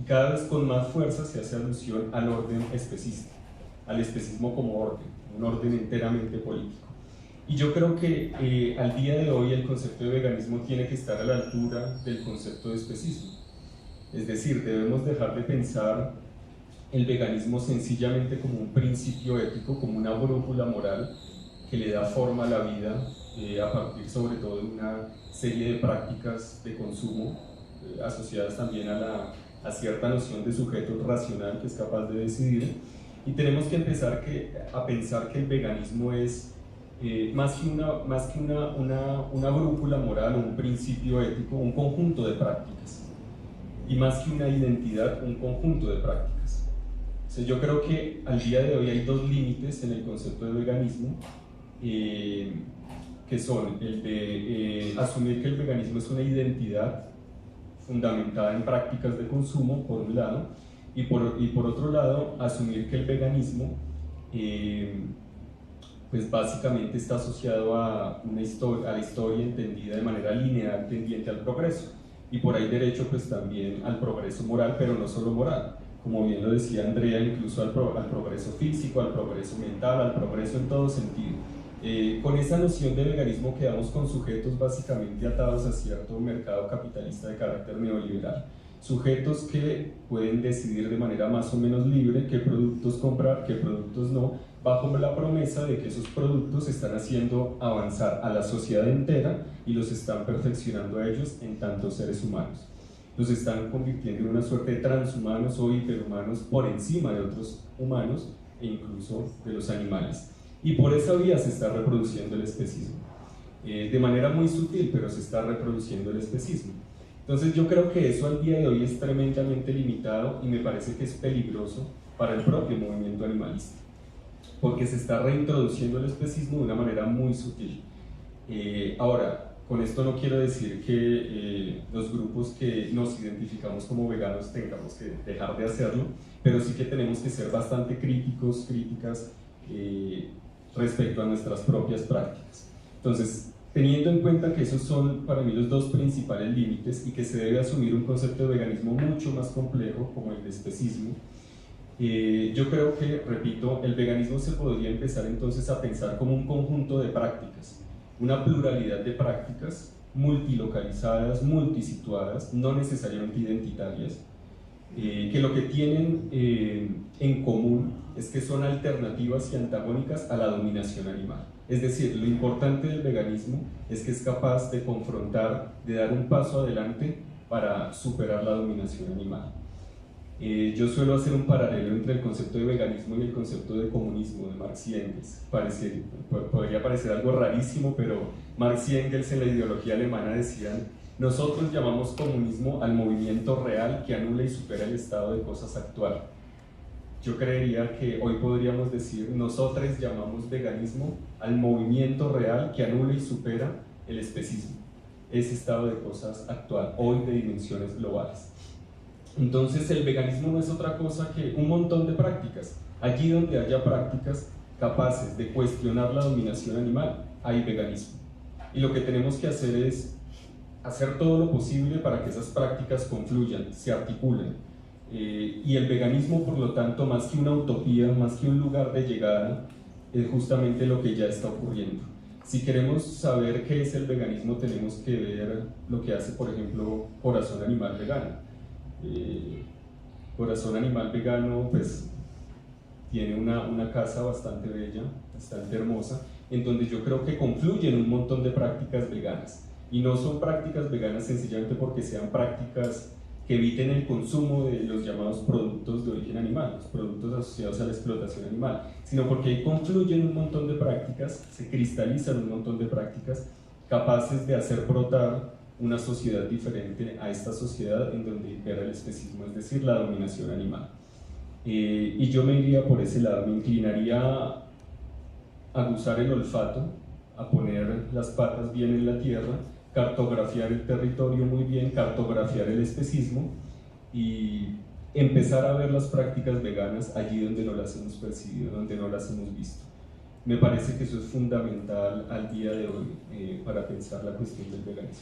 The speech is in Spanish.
cada vez con más fuerza se hace alusión al orden especista, al especismo como orden, un orden enteramente político. Y yo creo que al día de hoy el concepto de veganismo tiene que estar a la altura del concepto de especismo. Es decir, debemos dejar de pensar el veganismo sencillamente como un principio ético, como una brújula moral que le da forma a la vida a partir sobre todo de una serie de prácticas de consumo asociadas también a cierta noción de sujeto racional que es capaz de decidir. Y tenemos que empezar a pensar que el veganismo es más que una brújula moral o un principio ético, un conjunto de prácticas. Y más que una identidad, un conjunto de prácticas. Entonces, yo creo que al día de hoy hay dos límites en el concepto de veganismo, que son el de asumir que el veganismo es una identidad fundamentada en prácticas de consumo, por un lado, y por otro lado, asumir que el veganismo pues básicamente está asociado a la historia entendida de manera lineal tendiente al progreso, y por ahí derecho pues también al progreso moral, pero no solo moral, como bien lo decía Andrea, incluso al progreso físico, al progreso mental, al progreso en todo sentido. Con esa noción de veganismo quedamos con sujetos básicamente atados a cierto mercado capitalista de carácter neoliberal, sujetos que pueden decidir de manera más o menos libre qué productos comprar, qué productos no, bajo la promesa de que esos productos están haciendo avanzar a la sociedad entera y los están perfeccionando a ellos en tanto seres humanos. Los están convirtiendo en una suerte de transhumanos o hiperhumanos por encima de otros humanos e incluso de los animales. Y por esa vía se está reproduciendo el especismo. De manera muy sutil, pero se está reproduciendo el especismo. Entonces yo creo que eso al día de hoy es tremendamente limitado y me parece que es peligroso para el propio movimiento animalista, porque se está reintroduciendo el especismo de una manera muy sutil. Ahora, con esto no quiero decir que los grupos que nos identificamos como veganos tengamos que dejar de hacerlo, pero sí que tenemos que ser bastante críticas respecto a nuestras propias prácticas. Entonces, teniendo en cuenta que esos son para mí los dos principales límites y que se debe asumir un concepto de veganismo mucho más complejo como el de especismo, yo creo que, repito, el veganismo se podría empezar entonces a pensar como un conjunto de prácticas, una pluralidad de prácticas multilocalizadas, multisituadas, no necesariamente identitarias, que lo que tienen en común es que son alternativas y antagónicas a la dominación animal. Es decir, lo importante del veganismo es que es capaz de confrontar, de dar un paso adelante para superar la dominación animal. Yo suelo hacer un paralelo entre el concepto de veganismo y el concepto de comunismo de Marx y Engels. Podría parecer algo rarísimo, pero Marx y Engels en la ideología alemana decían: nosotros llamamos comunismo al movimiento real que anula y supera el estado de cosas actual. Yo creería que hoy podríamos decir: nosotros llamamos veganismo al movimiento real que anula y supera el especismo, ese estado de cosas actual, hoy de dimensiones globales. Entonces el veganismo no es otra cosa que un montón de prácticas. Allí donde haya prácticas capaces de cuestionar la dominación animal, hay veganismo. Y lo que tenemos que hacer es hacer todo lo posible para que esas prácticas confluyan, se articulen. Y el veganismo, por lo tanto, más que una utopía, más que un lugar de llegada, es justamente lo que ya está ocurriendo. Si queremos saber qué es el veganismo, tenemos que ver lo que hace, por ejemplo, Corazón Animal Vegano. Corazón Animal Vegano pues tiene una casa bastante bella, bastante hermosa, en donde yo creo que confluyen un montón de prácticas veganas, y no son prácticas veganas sencillamente porque sean prácticas que eviten el consumo de los llamados productos de origen animal, los productos asociados a la explotación animal, sino porque ahí confluyen un montón de prácticas, se cristalizan un montón de prácticas capaces de hacer brotar una sociedad diferente a esta sociedad en donde impera el especismo, es decir, la dominación animal. Y yo me iría por ese lado, me inclinaría a aguzar el olfato, a poner las patas bien en la tierra, cartografiar el territorio muy bien, cartografiar el especismo y empezar a ver las prácticas veganas allí donde no las hemos percibido, donde no las hemos visto. Me parece que eso es fundamental al día de hoy para pensar la cuestión del veganismo.